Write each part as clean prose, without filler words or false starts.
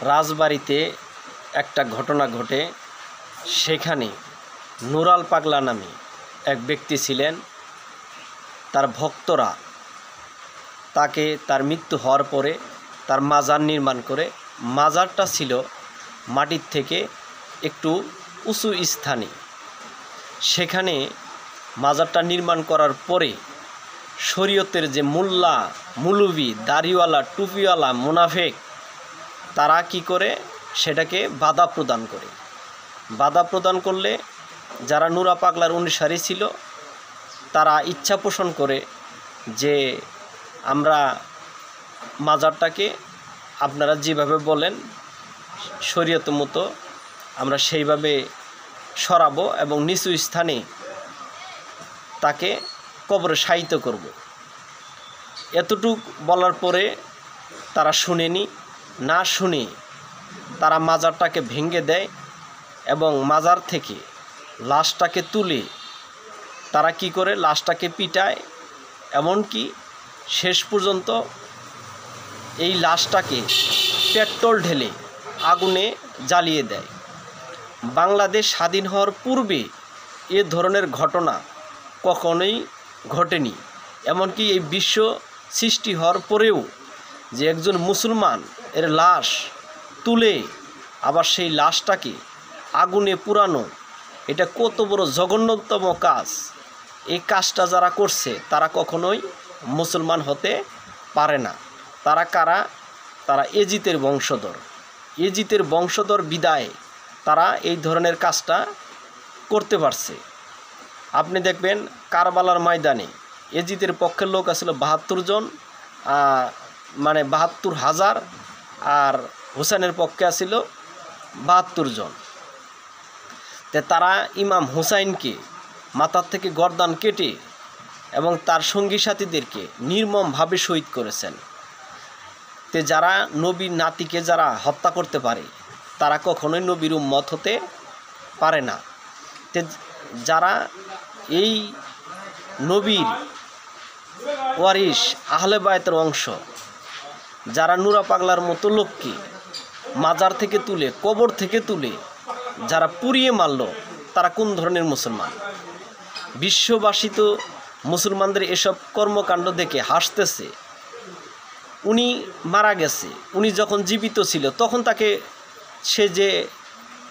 রাজবাড়িতে একটা ঘটনা ঘটে। সেখানে নুরাল পাগলা নামে এক ব্যক্তি ছিলেন। তার ভক্তরা তাকে তার মৃত্যু হওয়ার পরে তার মাজার নির্মাণ করে। মাজারটা ছিল মাটির থেকে একটু উঁচু স্থানে। সেখানে মাজারটা নির্মাণ করার পরে শরীয়তের যে মোল্লা মুলুবি দাড়িওয়ালা টুপিওয়ালা মুনাফেক তারা কি করে সেটাকে বাধা প্রদান করে। বাধা প্রদান করলে যারা নুরা পাগলার অনুসারী ছিল তারা ইচ্ছা পোষণ করে যে আমরা মাজারটাকে আপনারা যেভাবে বলেন শরীয়ত মতো আমরা সেইভাবে সরাবো এবং নিচু স্থানে তাকে কবরে শায়িত করব। এতটুক বলার পরে তারা শুনেনি। না শুনে তারা মাজারটাকে ভেঙে দেয় এবং মাজার থেকে লাশটাকে তুলে তারা কি করে লাশটাকে পিটায়। এমনকি শেষ পর্যন্ত এই লাশটাকে পেট্রোল ঢেলে আগুনে জ্বালিয়ে দেয়। বাংলাদেশ স্বাধীন হওয়ার পূর্বে এ ধরনের ঘটনা কখনোই ঘটেনি। এমনকি এই বিশ্ব সৃষ্টি হওয়ার পরেও যে একজন মুসলমান এর লাশ তুলে আবার সেই লাশটাকে আগুনে পুরানো, এটা কত বড় জঘন্যতম কাজ। এই কাজটা যারা করছে তারা কখনোই মুসলমান হতে পারে না। তারা কারা? তারা এজিতের বংশধর। এজিতের বংশধর বিদায় তারা এই ধরনের কাজটা করতে পারছে। আপনি দেখবেন কারবালার ময়দানে এজিতের পক্ষের লোক আসলে ৭২ জন, মানে ৭২,০০০, আর হুসেনের পক্ষে আসিল ৭২ জন। তারা ইমাম হুসাইনকে মাথার থেকে গর্দান কেটে এবং তার সঙ্গী সাথীদেরকে নির্মমভাবে শহীদ করেছেন। যারা নবীর নাতিকে যারা হত্যা করতে পারে তারা কখনোই নবীর উম্মত হতে পারে না। যারা এই নবীর ওয়ারিস আহলে বায়তের অংশ, যারা নুরা পাগলার মতো লোককে মাজার থেকে তুলে কবর থেকে তুলে যারা পুড়িয়ে মারল, তারা কোন ধরনের মুসলমান? বিশ্ববাসী তো মুসলমানদের এসব কর্মকাণ্ড দেখে হাসতেছে। উনি মারা গেছে, উনি যখন জীবিত ছিল তখন তাকে সে যে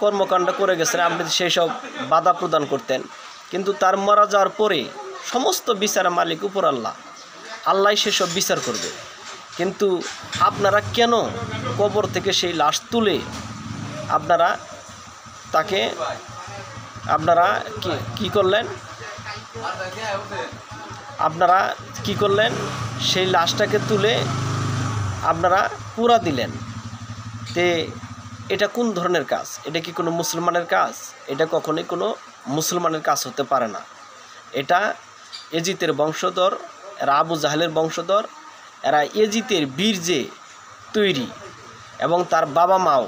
কর্মকাণ্ড করে গেছেন আপনি সেই সব বাধা প্রদান করতেন। কিন্তু তার মারা যাওয়ার পরে সমস্ত বিচারের মালিক উপর আল্লাহ, আল্লাহ সেসব বিচার করবে। কিন্তু আপনারা কেন কবর থেকে সেই লাশ তুলে আপনারা তাকে কি করলেন? আপনারা কি করলেন? সেই লাশটাকে তুলে আপনারা পুরা দিলেন। এটা কোন ধরনের কাজ? এটা কি কোনো মুসলমানের কাজ? এটা কখনোই কোনো মুসলমানের কাজ হতে পারে না। এটা এজিতের বংশধর, এরা আবু জাহেলের বংশধর, এরা এজিতের বীর্যে তৈরি এবং তার বাবা মাও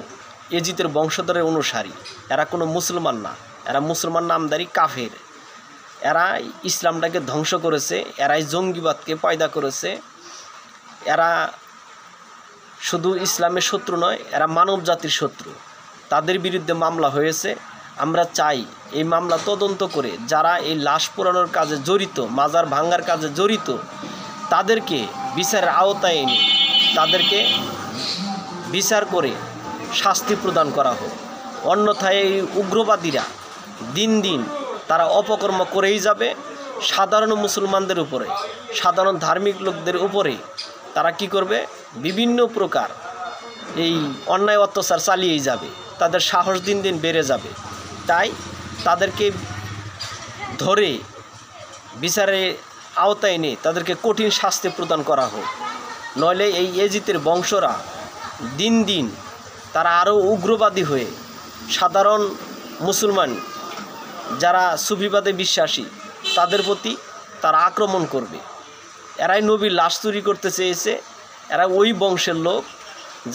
এজিতের বংশধরের অনুসারী। এরা কোনো মুসলমান না, এরা মুসলমান নামদারি কাফের। এরা ইসলামটাকে ধ্বংস করেছে, এরাই জঙ্গিবাদকে পয়দা করেছে। এরা শুধু ইসলামের শত্রু নয়, এরা মানব জাতির শত্রু। তাদের বিরুদ্ধে মামলা হয়েছে। আমরা চাই এই মামলা তদন্ত করে যারা এই লাশ পোড়ানোর কাজে জড়িত, মাজার ভাঙার কাজে জড়িত, তাদেরকে বিচারের আওতায় এনে তাদেরকে বিচার করে শাস্তি প্রদান করা হোক। অন্যথায় এই উগ্রবাদীরা দিন দিন তারা অপকর্ম করেই যাবে। সাধারণ মুসলমানদের উপরে, সাধারণ ধার্মিক লোকদের উপরে তারা কি করবে? বিভিন্ন প্রকার এই অন্যায় অত্যাচার চালিয়েই যাবে। তাদের সাহস দিন দিন বেড়ে যাবে। তাই তাদেরকে ধরে বিচারে আওতায় এনে তাদেরকে কঠিন শাস্তি প্রদান করা হোক। নইলে এই এজিতের বংশরা দিন দিন তারা আরও উগ্রবাদী হয়ে সাধারণ মুসলমান যারা সুফিবাদে বিশ্বাসী তাদের প্রতি তারা আক্রমণ করবে। এরাই নবীর লাশ চুরি করতে চেয়েছে। এরা ওই বংশের লোক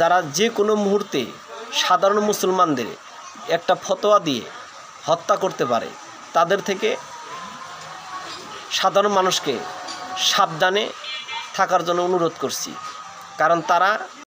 যারা যে কোনো মুহূর্তে সাধারণ মুসলমানদের একটা ফতোয়া দিয়ে হত্যা করতে পারে। তাদের থেকে সাধারণ মানুষকে সাবধানে থাকার জন্য অনুরোধ করছি, কারণ তারা